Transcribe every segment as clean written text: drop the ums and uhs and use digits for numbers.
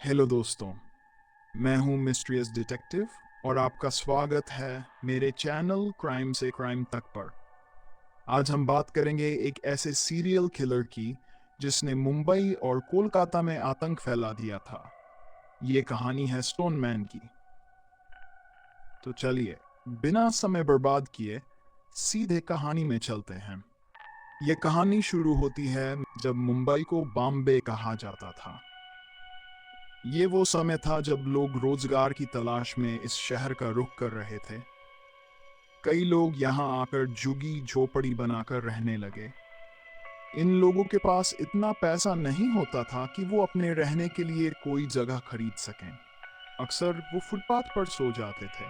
Hello दोस्तों, मैं हूं मिस्ट्रियस डिटेक्टिव और आपका स्वागत है मेरे चैनल क्राइम से क्राइम तक पर। आज हम बात करेंगे एक ऐसे सीरियल किलर की जिसने मुंबई और कोलकाता में आतंक फैला दिया था। ये कहानी है स्टोन मैन की। तो चलिए, बिना समय बर्बाद किए सीधे कहानी में चलते हैं। ये कहानी शुरू होती है जब मुंबई को बॉम्बे कहा जाता था। ये वो समय था जब लोग रोजगार की तलाश में इस शहर का रुख कर रहे थे। कई लोग यहाँ आकर झुग्गी झोपड़ी बनाकर रहने लगे। इन लोगों के पास इतना पैसा नहीं होता था कि वो अपने रहने के लिए कोई जगह खरीद सकें। अक्सर वो फुटपाथ पर सो जाते थे।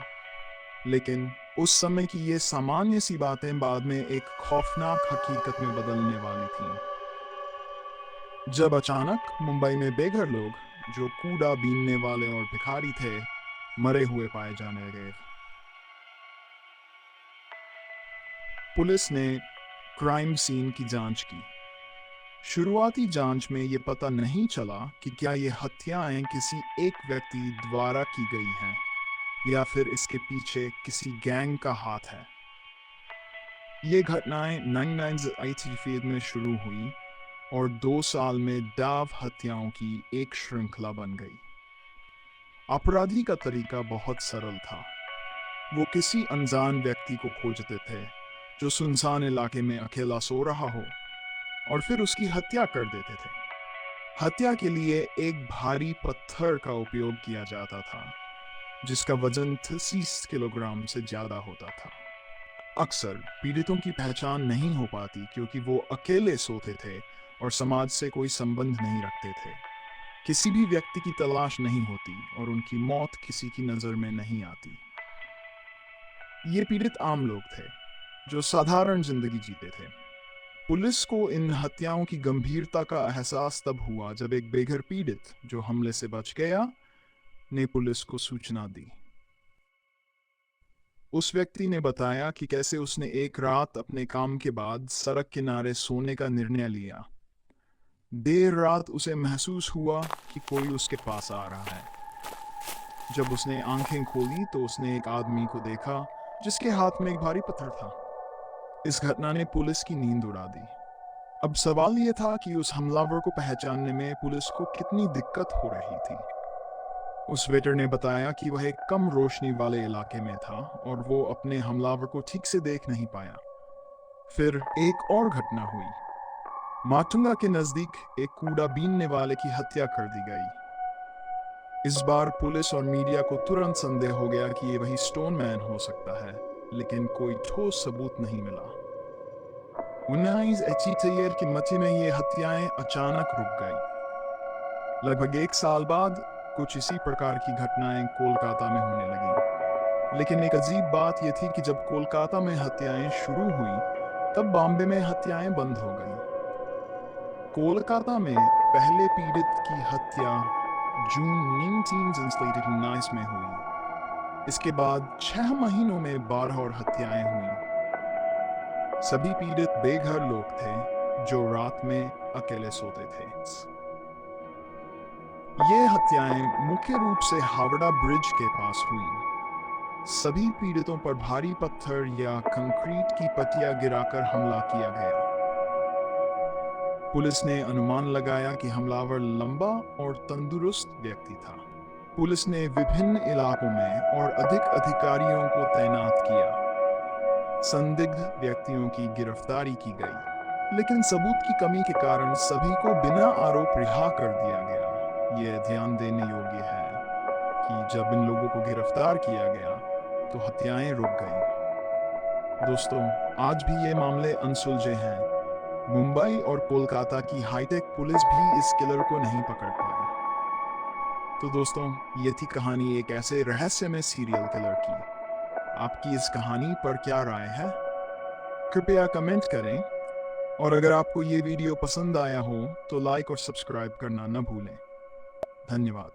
लेकिन उस समय की ये सामान्य सी बातें बाद में एक खौफनाक हकीकत में बदलने वाली थीं। जब अचानक मुंबई में बेघर लोग, जो कूड़ा बीनने वाले और भिखारी थे, मरे हुए पाए जाने लगे। पुलिस ने क्राइम सीन की जांच की। शुरुआती जांच में ये पता नहीं चला कि क्या ये हत्याएं किसी एक व्यक्ति द्वारा की गई हैं या फिर इसके पीछे किसी गैंग का हाथ है। ये घटनाएं 1980 में शुरू हुई और 2 साल में डाव हत्याओं की एक श्रृंखला बन गई। अपराधी का तरीका बहुत सरल था। वो किसी अनजान व्यक्ति को खोजते थे जो सुनसान इलाके में अकेला सो रहा हो और फिर उसकी हत्या कर देते थे। हत्या के लिए एक भारी पत्थर का उपयोग किया जाता था जिसका वजन 30 किलोग्राम से ज्यादा होता था। अक्सर पीड़ितों की पहचान नहीं हो पाती क्योंकि वो अकेले सोते थे और समाज से कोई संबंध नहीं रखते थे। किसी भी व्यक्ति की तलाश नहीं होती और उनकी मौत किसी की नजर में नहीं आती। ये पीड़ित आम लोग थे जो साधारण जिंदगी जीते थे। पुलिस को इन हत्याओं की गंभीरता का एहसास तब हुआ जब एक बेघर पीड़ित जो हमले से बच गया ने पुलिस को सूचना दी। उस व्यक्ति ने बताया कि कैसे उसने एक रात अपने काम के बाद सड़क किनारे सोने का निर्णय लिया। देर रात उसे महसूस हुआ कि कोई उसके पास आ रहा है। जब उसने आंखें खोली तो उसने एक आदमी को देखा जिसके हाथ में एक भारी पत्थर था। इस घटना ने पुलिस की नींद उड़ा दी। अब सवाल यह था कि उस हमलावर को पहचानने में पुलिस को कितनी दिक्कत हो रही थी। उस वेटर ने बताया कि वह एक कम रोशनी वाले इलाके में था और वो अपने हमलावर को ठीक से देख नहीं पाया। फिर एक और घटना हुई। माटुंगा के नजदीक एक कूड़ा बीनने वाले की हत्या कर दी गई। इस बार पुलिस और मीडिया को तुरंत संदेह हो गया कि ये वही स्टोन मैन हो सकता है, लेकिन कोई ठोस सबूत नहीं मिला। 1981 की मध्य में ये हत्याएं अचानक रुक गई। लगभग 1 साल बाद कुछ इसी प्रकार की घटनाएं कोलकाता में होने लगी। लेकिन एक अजीब बात यह थी कि जब कोलकाता में हत्याएं शुरू हुई, तब बॉम्बे में हत्याएं बंद हो गई। कोलकाता में पहले पीड़ित की हत्या जून 1919 में हुई। इसके बाद 6 महीनों में 12 और हत्याएं हुई। सभी पीड़ित बेघर लोग थे जो रात में अकेले सोते थे। ये हत्याएं मुख्य रूप से हावड़ा ब्रिज के पास हुई। सभी पीड़ितों पर भारी पत्थर या कंक्रीट की पट्टियां गिराकर हमला किया गया। पुलिस ने अनुमान लगाया कि हमलावर लंबा और तंदुरुस्त व्यक्ति था। पुलिस ने विभिन्न इलाकों में और अधिक अधिकारियों को तैनात किया। संदिग्ध व्यक्तियों की गिरफ्तारी की गई, लेकिन सबूत की कमी के कारण सभी को बिना आरोप रिहा कर दिया गया। यह ध्यान देने योग्य है कि जब इन लोगों को गिरफ्तार किया गया तो हत्याएं रुक गई। दोस्तों, आज भी ये मामले अनसुलझे हैं। मुंबई और कोलकाता की हाईटेक पुलिस भी इस किलर को नहीं पकड़ पाई। तो दोस्तों, ये थी कहानी एक ऐसे रहस्यमय सीरियल किलर की। आपकी इस कहानी पर क्या राय है? कृपया कमेंट करें और अगर आपको ये वीडियो पसंद आया हो तो लाइक और सब्सक्राइब करना न भूलें। धन्यवाद।